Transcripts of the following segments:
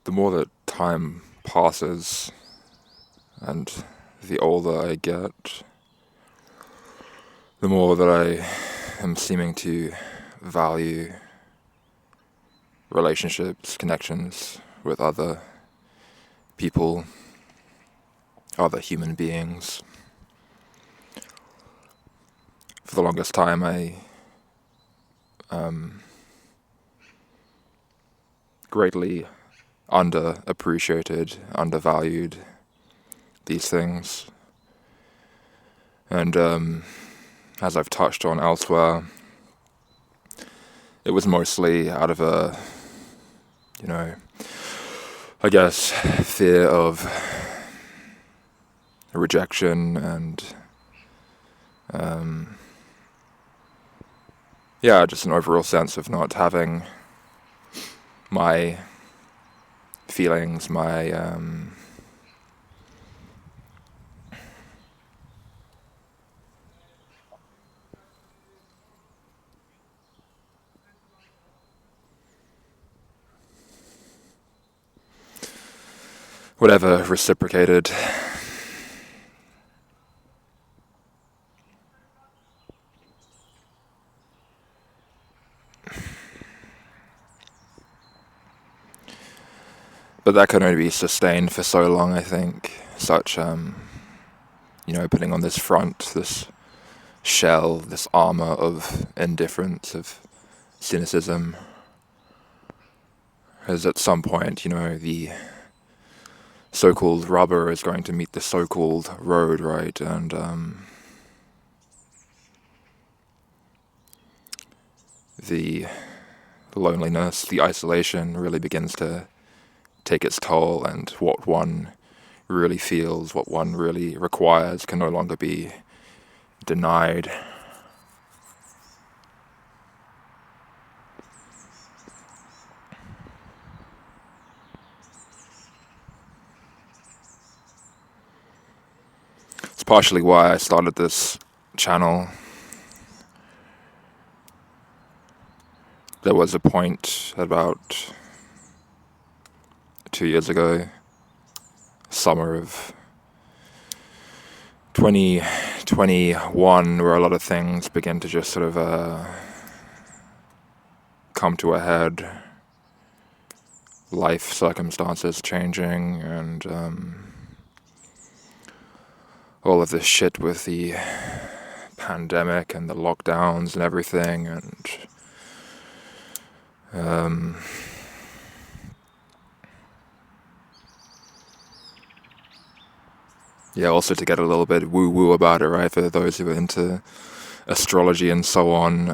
the more that time passes and the older I get, the more that I am seeming to value relationships, connections with other people, other human beings. For the longest time, I greatly underappreciated, undervalued these things. And as I've touched on elsewhere, it was mostly out of a, I guess, fear of rejection and, just an overall sense of not having my feelings, my whatever reciprocated. But that can only be sustained for so long, I think. Such, putting on this front, this shell, this armor of indifference, of cynicism. As at some point, the so-called rubber is going to meet the so-called road, right? And the loneliness, the isolation really begins to take its toll, and what one really feels, what one really requires, can no longer be denied. It's partially why I started this channel. There was a point about 2 years ago, summer of 2021, where a lot of things began to just sort of come to a head. Life circumstances changing, and all of this shit with the pandemic and the lockdowns and everything, and also to get a little bit woo-woo about it, right, for those who are into astrology and so on,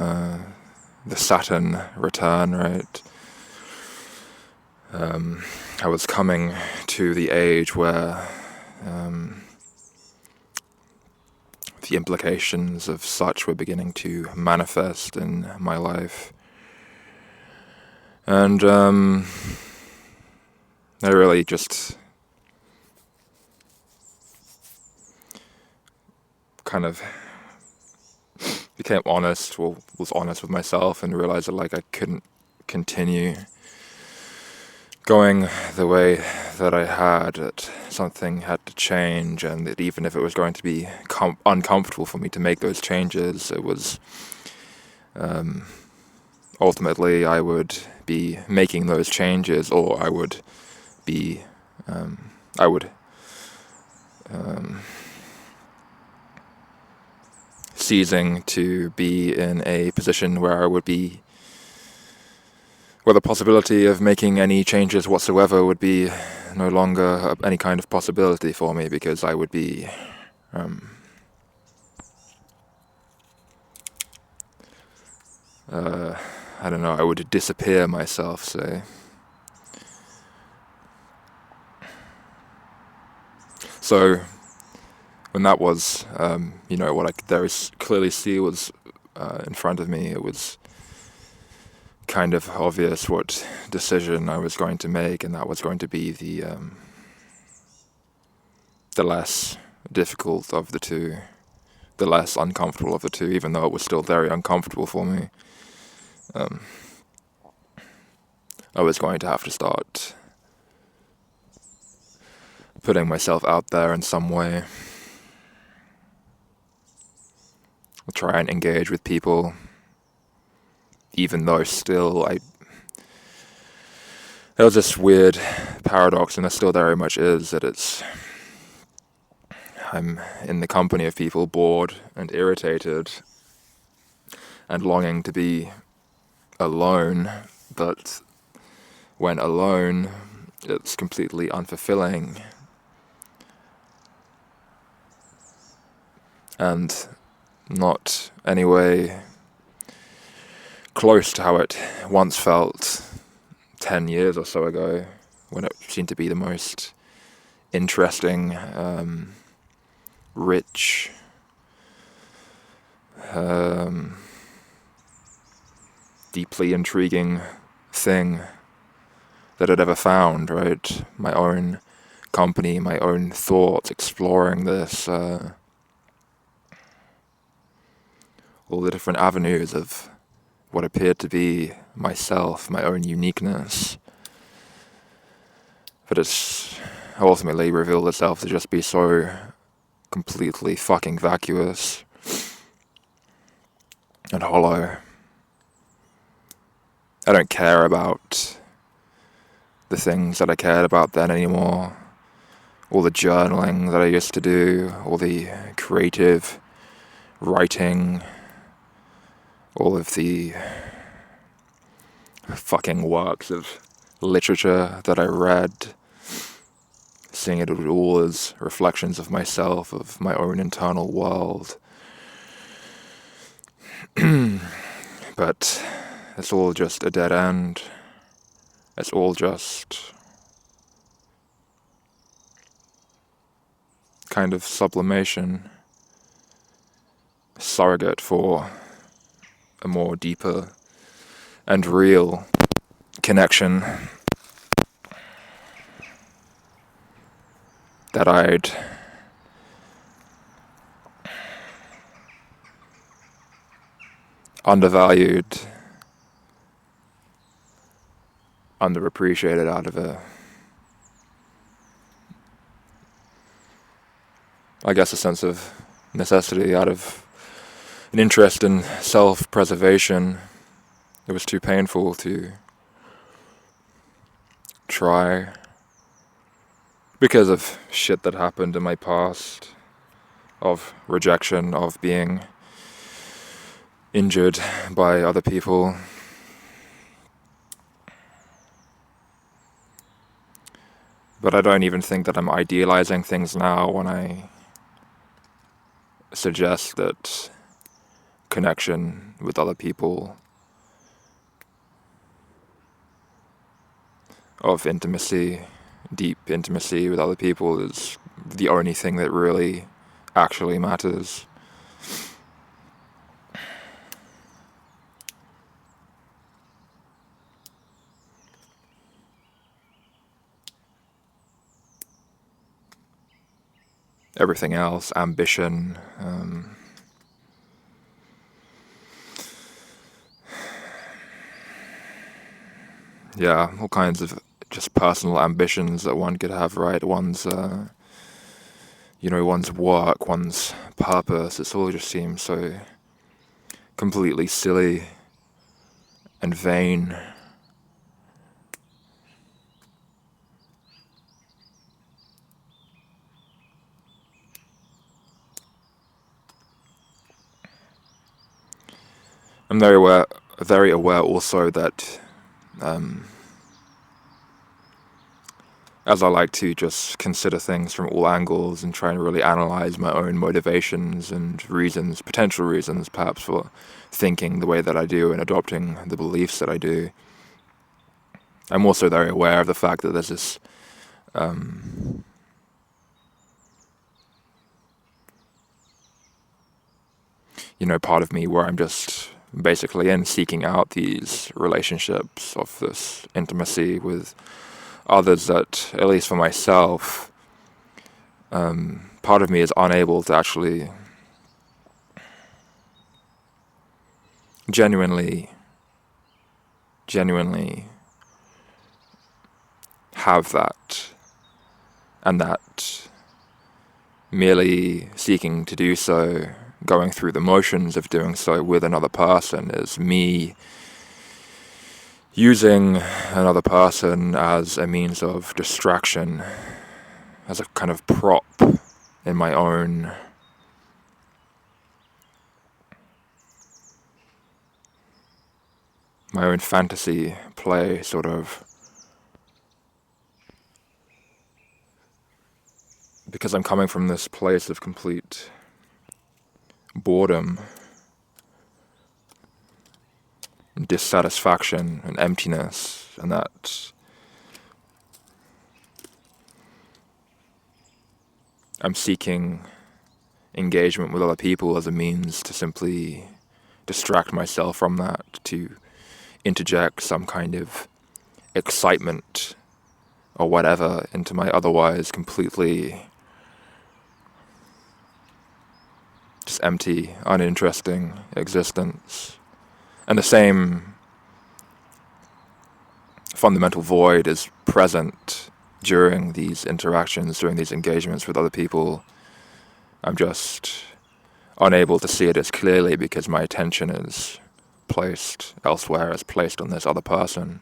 the Saturn return, right? I was coming to the age where the implications of such were beginning to manifest in my life. And I really just kind of became honest, was honest with myself, and realized that I couldn't continue going the way that I had, that something had to change, and that even if it was going to be uncomfortable for me to make those changes, it was ultimately I would be making those changes, or I would be ceasing to be in a position where the possibility of making any changes whatsoever would be no longer any kind of possibility for me, because I would be I would disappear myself, say. So when that was, what I could very clearly see was in front of me, it was kind of obvious what decision I was going to make, and that was going to be the less difficult of the two, the less uncomfortable of the two, even though it was still very uncomfortable for me. I was going to have to start putting myself out there in some way. I'll try and engage with people, even though still there was this weird paradox, and there still very much is, that I'm in the company of people bored and irritated and longing to be alone, but when alone, it's completely unfulfilling. And not anyway close to how it once felt 10 years or so ago, when it seemed to be the most interesting, rich, deeply intriguing thing that I'd ever found, right? My own company, my own thoughts, exploring this, all the different avenues of what appeared to be myself, my own uniqueness. But it's ultimately revealed itself to just be so completely fucking vacuous and hollow. I don't care about the things that I cared about then anymore. All the journaling that I used to do, all the creative writing, all of the fucking works of literature that I read, seeing it all as reflections of myself, of my own internal world. But it's all just a dead end. It's all just kind of sublimation, surrogate for a more deeper and real connection that I'd undervalued, underappreciated out of a sense of necessity, out of an interest in self-preservation. It was too painful to try because of shit that happened in my past, of rejection, of being injured by other people. But I don't even think that I'm idealizing things now when I suggest that connection with other people, of intimacy, deep intimacy with other people, is the only thing that really actually matters. Everything else, ambition, all kinds of just personal ambitions that one could have, right? One's, one's work, one's purpose. It all just seems so completely silly and vain. I'm very aware also that as I like to just consider things from all angles and try and really analyze my own motivations and reasons, potential reasons perhaps, for thinking the way that I do and adopting the beliefs that I do, I'm also very aware of the fact that there's this part of me where I'm just basically seeking out these relationships of this intimacy with others that, at least for myself, part of me is unable to actually genuinely have that and that merely seeking to do so, going through the motions of doing so with another person, is me using another person as a means of distraction, as a kind of prop in my own fantasy play, sort of. Because I'm coming from this place of complete boredom, and dissatisfaction and emptiness, and that I'm seeking engagement with other people as a means to simply distract myself from that, to interject some kind of excitement or whatever into my otherwise completely just empty, uninteresting existence. And the same fundamental void is present during these interactions, during these engagements with other people. I'm just unable to see it as clearly because my attention is placed elsewhere, is placed on this other person.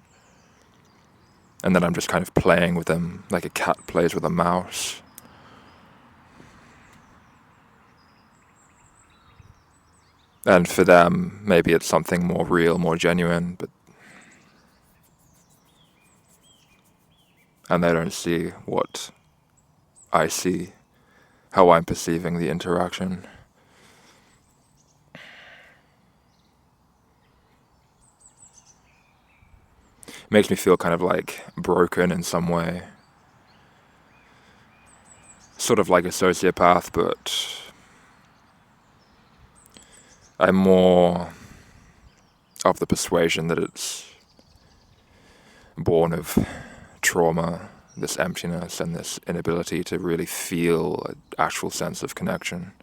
And then I'm just kind of playing with them like a cat plays with a mouse. And for them, maybe it's something more real, more genuine, and they don't see what I see, how I'm perceiving the interaction. It makes me feel kind of like broken in some way. Sort of like a sociopath, but I'm more of the persuasion that it's born of trauma, this emptiness, and this inability to really feel an actual sense of connection.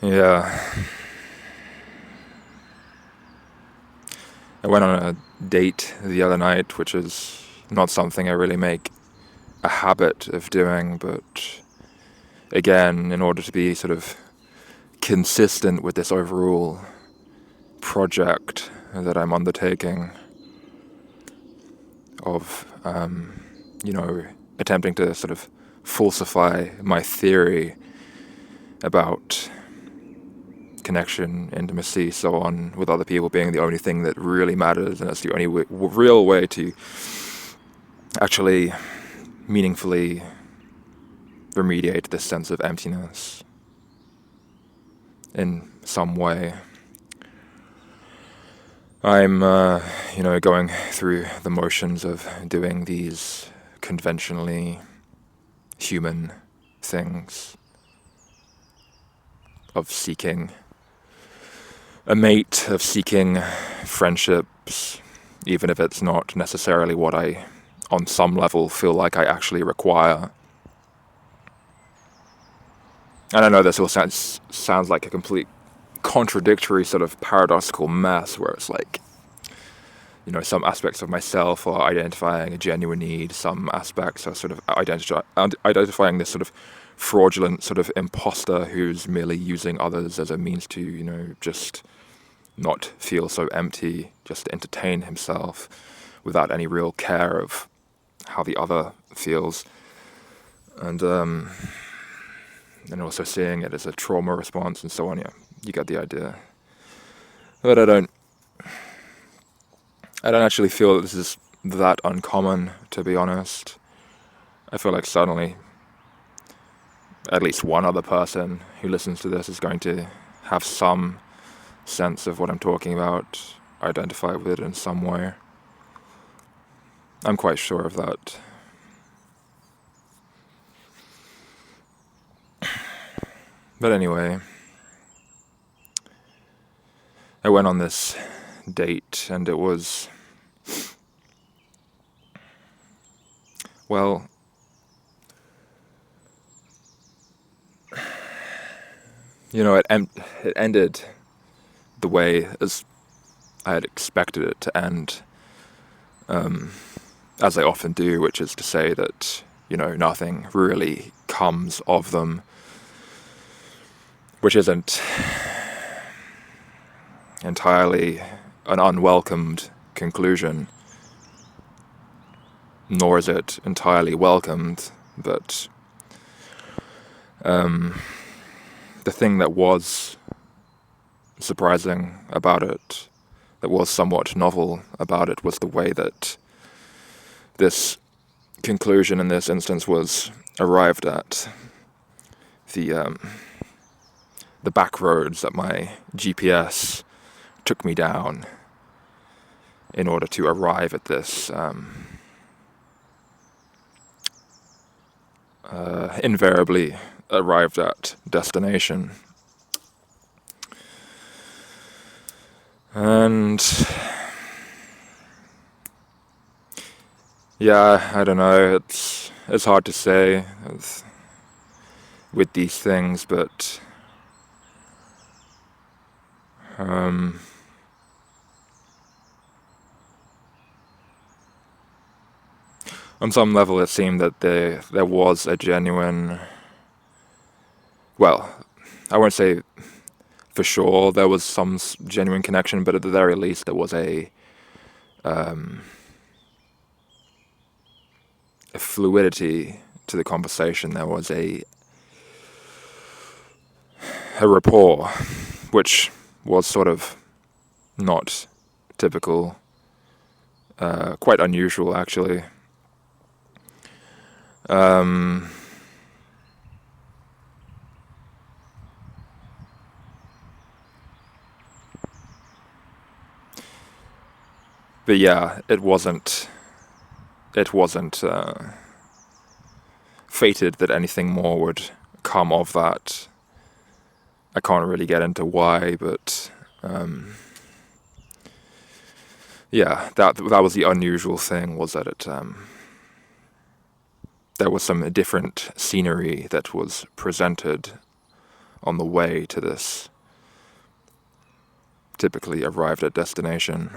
Yeah. I went on a date the other night, which is not something I really make a habit of doing, but again, in order to be sort of consistent with this overall project that I'm undertaking of, attempting to sort of falsify my theory about connection, intimacy, so on, with other people being the only thing that really matters, and it's the only real way to actually meaningfully remediate this sense of emptiness in some way. I'm, going through the motions of doing these conventionally human things, of seeking a mate, of seeking friendships, even if it's not necessarily what I, on some level, feel like I actually require. And I know this all sounds like a complete contradictory sort of paradoxical mess where it's like, some aspects of myself are identifying a genuine need, some aspects are sort of identifying this sort of fraudulent sort of imposter who's merely using others as a means to, just not feel so empty, just to entertain himself without any real care of how the other feels. And also seeing it as a trauma response and so on. Yeah, you get the idea. But I don't actually feel that this is that uncommon, to be honest. I feel like suddenly at least one other person who listens to this is going to have some sense of what I'm talking about, identify with it in some way. I'm quite sure of that. But anyway, I went on this date, and it was Well, it ended the way as I had expected it to end, as they often do, which is to say that, nothing really comes of them, which isn't entirely an unwelcomed conclusion, nor is it entirely welcomed, but the thing that was surprising about it, that was somewhat novel about it, was the way that this conclusion in this instance was arrived at. The back roads that my GPS took me down in order to arrive at this invariably arrived at destination. And yeah, I don't know, it's hard to say with these things, but on some level it seemed that there was a genuine, well, I won't say for sure there was some genuine connection, but at the very least there was a fluidity to the conversation. There was a rapport, which was sort of not typical, quite unusual actually. But yeah, it wasn't fated that anything more would come of that. I can't really get into why, but yeah, that was the unusual thing, was that there was some different scenery that was presented on the way to this typically arrived at destination.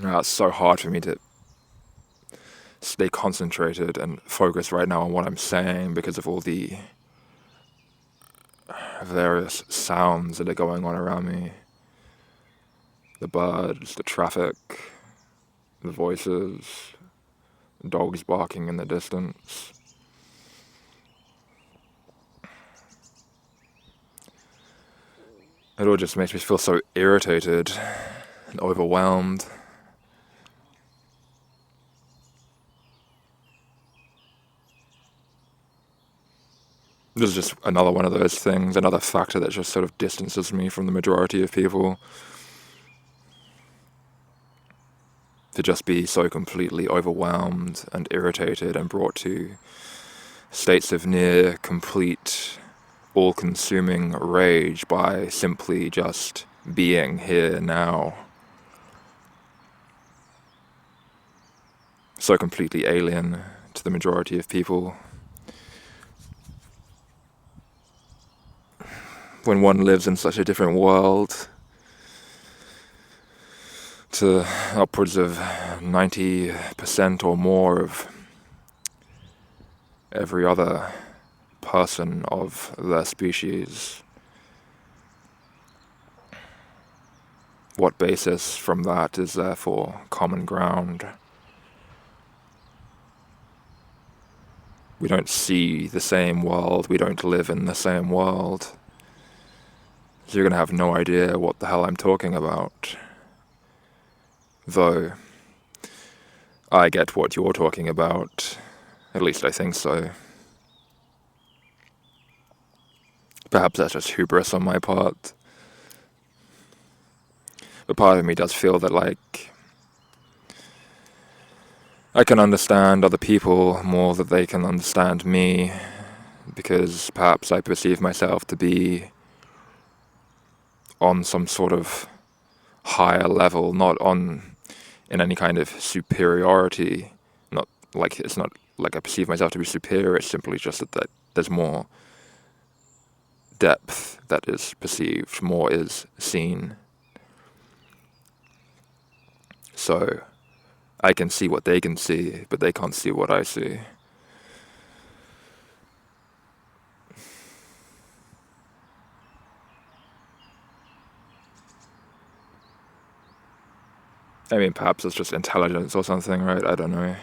It's so hard for me to stay concentrated and focused right now on what I'm saying because of all the various sounds that are going on around me. The birds, the traffic, the voices, dogs barking in the distance. It all just makes me feel so irritated and overwhelmed. This is just another one of those things, another factor that just sort of distances me from the majority of people. To just be so completely overwhelmed and irritated and brought to states of near complete, all-consuming rage by simply just being here now. So completely alien to the majority of people. When one lives in such a different world to upwards of 90% or more of every other person of their species, what basis from that is there for common ground? We don't see the same world, we don't live in the same world. So you're going to have no idea what the hell I'm talking about. Though, I get what you're talking about. At least I think so. Perhaps that's just hubris on my part. But part of me does feel that, like, I can understand other people more than they can understand me, because perhaps I perceive myself to be on some sort of higher level, not in any kind of superiority. Not like it's not like I perceive myself to be superior. It's simply just that there's more depth that is perceived, more is seen. So I can see what they can see, but they can't see what I see. I mean, perhaps it's just intelligence or something, right? I don't know.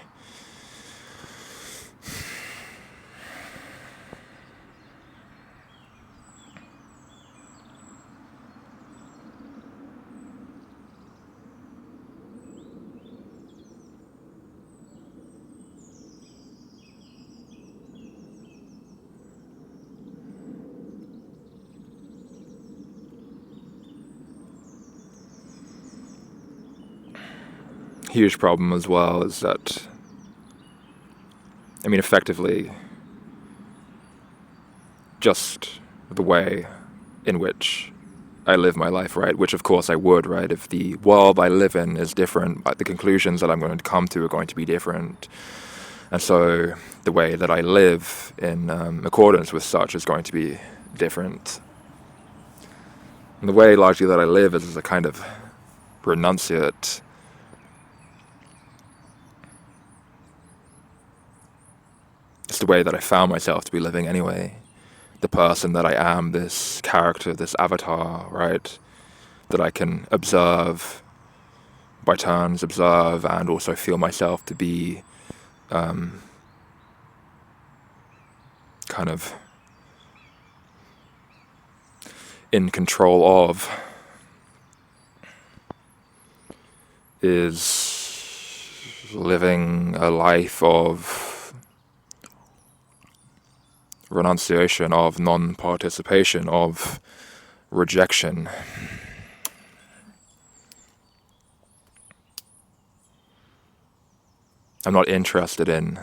Huge problem as well is that, I mean, effectively, just the way in which I live my life, right? Which of course I would, right? If the world I live in is different, the conclusions that I'm going to come to are going to be different. And so the way that I live in accordance with such is going to be different. And the way largely that I live is as a kind of renunciate. It's the way that I found myself to be living anyway. The person that I am, this character, this avatar, right? That I can observe by turns, observe and also feel myself to be kind of in control of, is living a life of renunciation, of non-participation, of rejection. I'm not interested in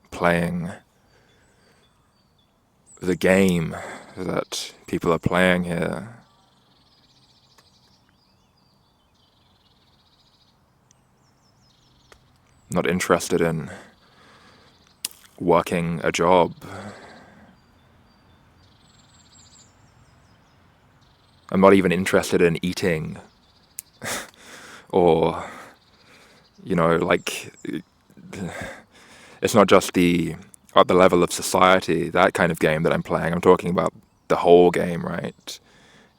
playing the game that people are playing here. I'm not interested in working a job. I'm not even interested in eating or, like, it's not just at the level of society, that kind of game that I'm playing. I'm talking about the whole game, right?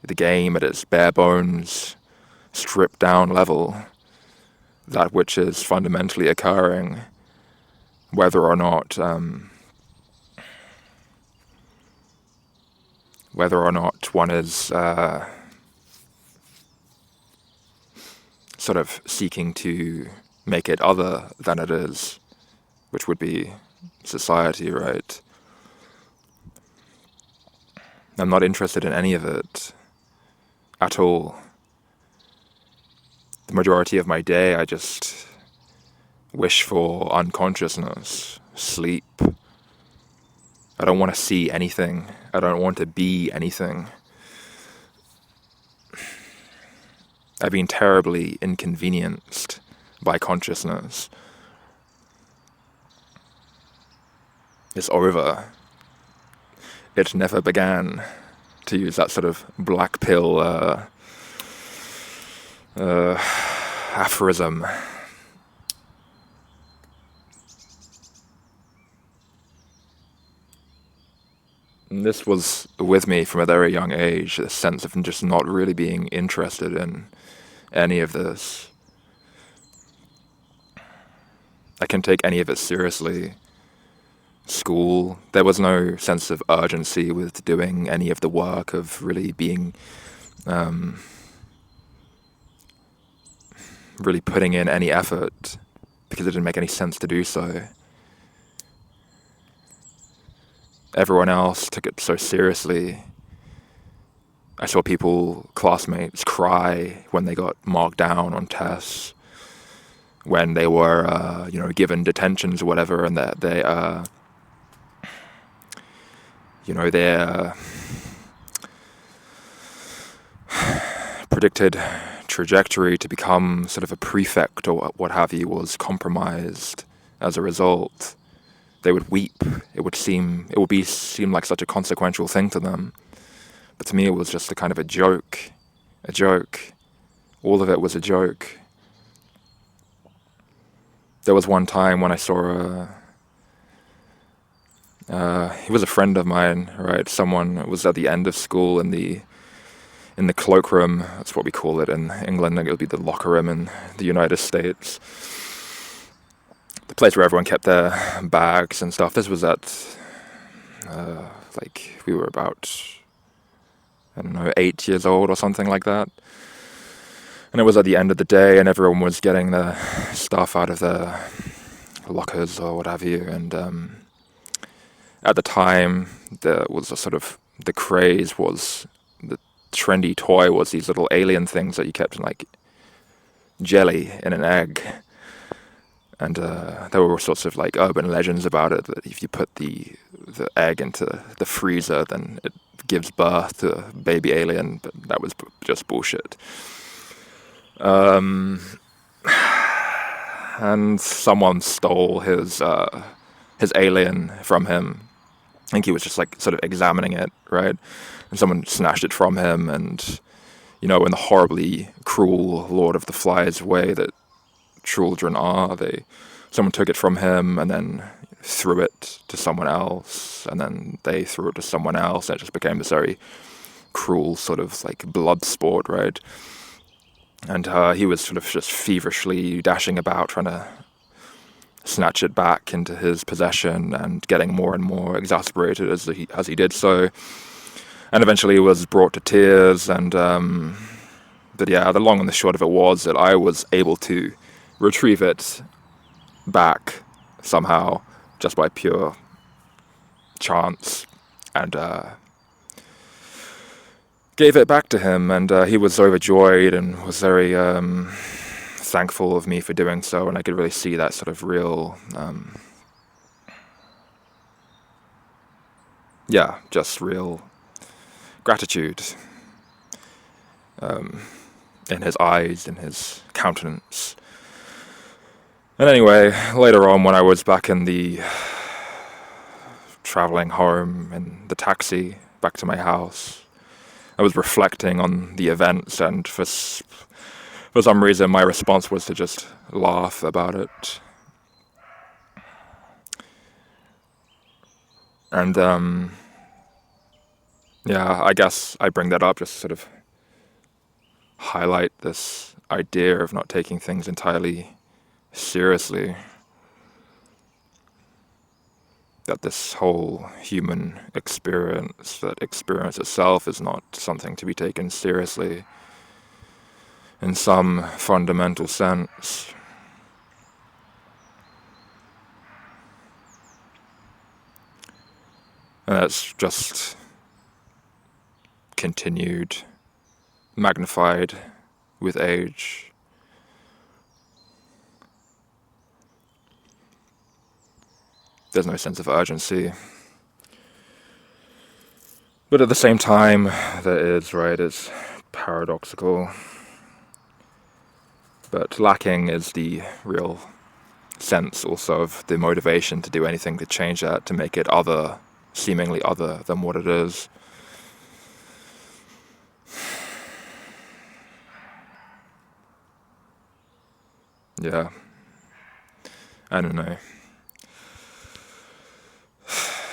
The game at its bare bones, stripped down level, that which is fundamentally occurring, whether or not one is sort of seeking to make it other than it is, which would be society, right? I'm not interested in any of it at all. The majority of my day, I just wish for unconsciousness, sleep. I don't want to see anything. I don't want to be anything. I've been terribly inconvenienced by consciousness. It's over. It never began, to use that sort of black pill aphorism. And this was with me from a very young age, a sense of just not really being interested in any of this. I can take any of it seriously. School, there was no sense of urgency with doing any of the work, of really being, really putting in any effort, because it didn't make any sense to do so. Everyone else took it so seriously. I saw classmates, cry when they got marked down on tests, when they were, given detentions or whatever, and that they predicted trajectory to become sort of a prefect or what have you was compromised as a result, they would weep. It would seem like such a consequential thing to them. But to me, it was just a kind of a joke. All of it was a joke. There was one time when I saw he was a friend of mine, right? Someone was at the end of school in the cloakroom. That's what we call it in England. It would be the locker room in the United States. The place where everyone kept their bags and stuff. This was at, we were about, 8 years old or something like that. And it was at the end of the day, and everyone was getting their stuff out of their lockers or what have you. And at the time, there was the craze was, the trendy toy was these little alien things that you kept in jelly in an egg. And there were sorts of urban legends about it, that if you put the egg into the freezer, then it gives birth to a baby alien, but that was just bullshit. And someone stole his alien from him. I think he was just sort of examining it, right? And someone snatched it from him, and in the horribly cruel Lord of the Flies way that children are, someone took it from him and then threw it to someone else, and then they threw it to someone else, and it just became this very cruel sort of blood sport, right? And he was sort of just feverishly dashing about trying to snatch it back into his possession, and getting more and more exasperated as he did so, and eventually was brought to tears. And but yeah, the long and the short of it was that I was able to retrieve it back somehow, just by pure chance, and gave it back to him, and he was overjoyed and was very thankful of me for doing so, and I could really see that sort of real, just real gratitude in his eyes, in his countenance. And anyway, later on, when I was back in the traveling home in the taxi back to my house, I was reflecting on the events, and for some reason my response was to just laugh about it. And I guess I bring that up just to sort of highlight this idea of not taking things entirely seriously. That this whole human experience, that experience itself, is not something to be taken seriously in some fundamental sense. And that's just continued, magnified with age. There's no sense of urgency. But at the same time, there is, right? It's paradoxical. But lacking is the real sense also of the motivation to do anything to change that, to make it other, seemingly other than what it is. Yeah. I don't know.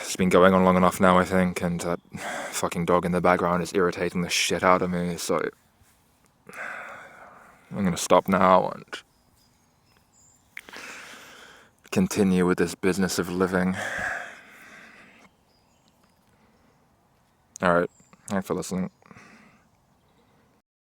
It's been going on long enough now, I think, and that fucking dog in the background is irritating the shit out of me, so I'm gonna stop now and continue with this business of living. Alright, thanks for listening.